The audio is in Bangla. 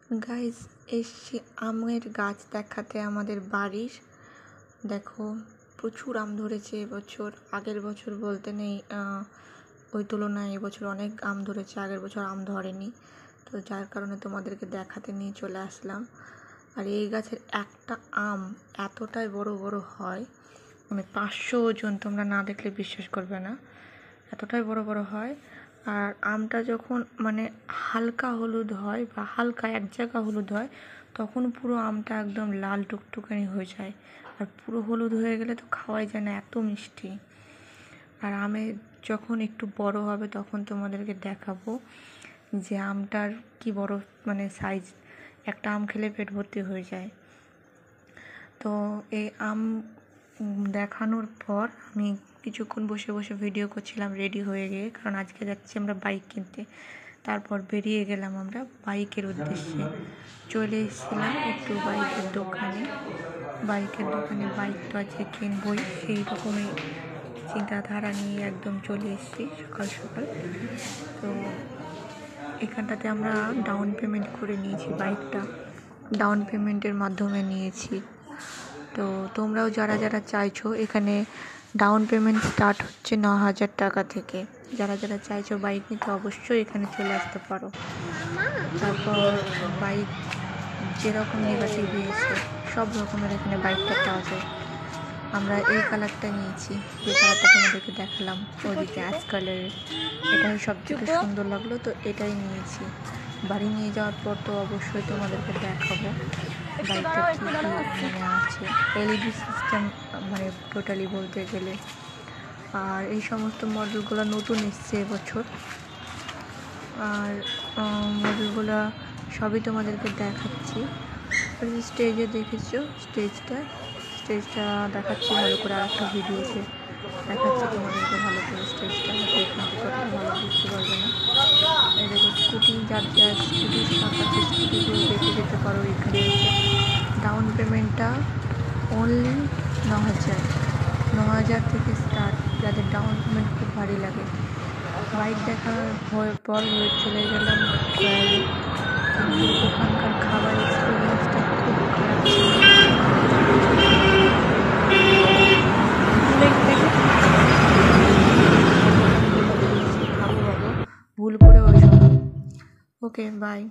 গাইস, এসছি আমের গাছ দেখাতে আমাদের বাড়ির। দেখো, প্রচুর আম ধরেছে এবছর। আগের বছর বলতে নেই, ওই তুলনায় এবছর অনেক আম ধরেছে, আগের বছর আম ধরেনি। তো যার কারণে তোমাদেরকে দেখাতে নিয়ে চলে আসলাম। আর এই গাছের একটা আম এতটাই বড় বড় হয়, মানে 500 ওজন, তোমরা না দেখলে বিশ্বাস করবে না, এতটাই বড় বড় হয়। আর আমটা যখন মানে হালকা হলুদ হয় বা হালকা এক জায়গা হলুদ হয়, তখন পুরো আমটা একদম লাল টুকটুকানি হয়ে যায়। আর পুরো হলুদ হয়ে গেলে তো খাওয়াই যায় না, এত মিষ্টি। আর আমের যখন একটু বড় হবে তখন তোমাদেরকে দেখাবো যে আমটার কি বড় মানে সাইজ। একটা আম খেলে পেট ভর্তি হয়ে যায়। তো এই আম দেখানোর পর আমি কিছুক্ষণ বসে বসে ভিডিও করছিলাম রেডি হয়ে গিয়ে, কারণ আজকে যাচ্ছি আমরা বাইক কিনতে। তারপর বেরিয়ে গেলাম আমরা বাইকের উদ্দেশ্যে। চলে এসেছিলাম একটু বাইকের দোকানে। বাইক তো আজকে কিনবই, সেই রকমই চিন্তাধারা নিয়ে একদম চলে এসেছি সকাল সকাল। তো এখানটাতে আমরা ডাউন পেমেন্ট করে নিয়েছি, বাইকটা ডাউন পেমেন্টের মাধ্যমে নিয়েছি। তো তোমরাও যারা যারা চাইছো, এখানে ডাউন পেমেন্ট স্টার্ট হচ্ছে 9,000 টাকা থেকে। যারা যারা চাইছো বাইক নিতে অবশ্যই এখানে চলে আসতে পারো। তারপর বাইক যেরকম নেগেটিভ হয়েছে সব রকমের এখানে বাইকটা পাওয়া যায়। আমরা এই কালারটা নিয়েছি, যে কালারটা তোমাদেরকে দেখালাম ওইদিকে অ্যাশ কালারের, এটাই সবথেকে সুন্দর লাগলো, তো এটাই নিয়েছি। বাড়ি নিয়ে যাওয়ার পর তো অবশ্যই তোমাদেরকে দেখাবো বাইকটা কী কী আছে। এলইডি সিস্টেম মানে টোটালি বলতে গেলে। আর এই সমস্ত মডেলগুলো নতুন এসছে এবছর। আর মডেলগুলো সবই তোমাদেরকে দেখাচ্ছি। স্টেজে দেখেছো, স্টেজটা দেখাচ্ছি ভালো করে, আর একটা ভিডিওতে দেখাচ্ছি তোমাদেরকে ভালো করে স্টেজটা। এখান থেকে ভালো বুঝতে পারবে না। এই দেখো স্কুটি, যার স্কুটির শখ আছে স্কুটিগুলো দেখে যেতে পারো এখানে এসে। ডাউন পেমেন্টটা অনলি 9,000 থেকে স্টার্ট, যাদের ডাউন পেমেন্ট খুব ভারী লাগে। বাইক দেখার পর চলে গেলাম রয়্যালে, কিন্তু ওখানকার খাবার এক্সপিরিয়েন্সটা খুব খারাপ ছিল। খাবো ভুল করে ওই সময়। ওকে, বাই।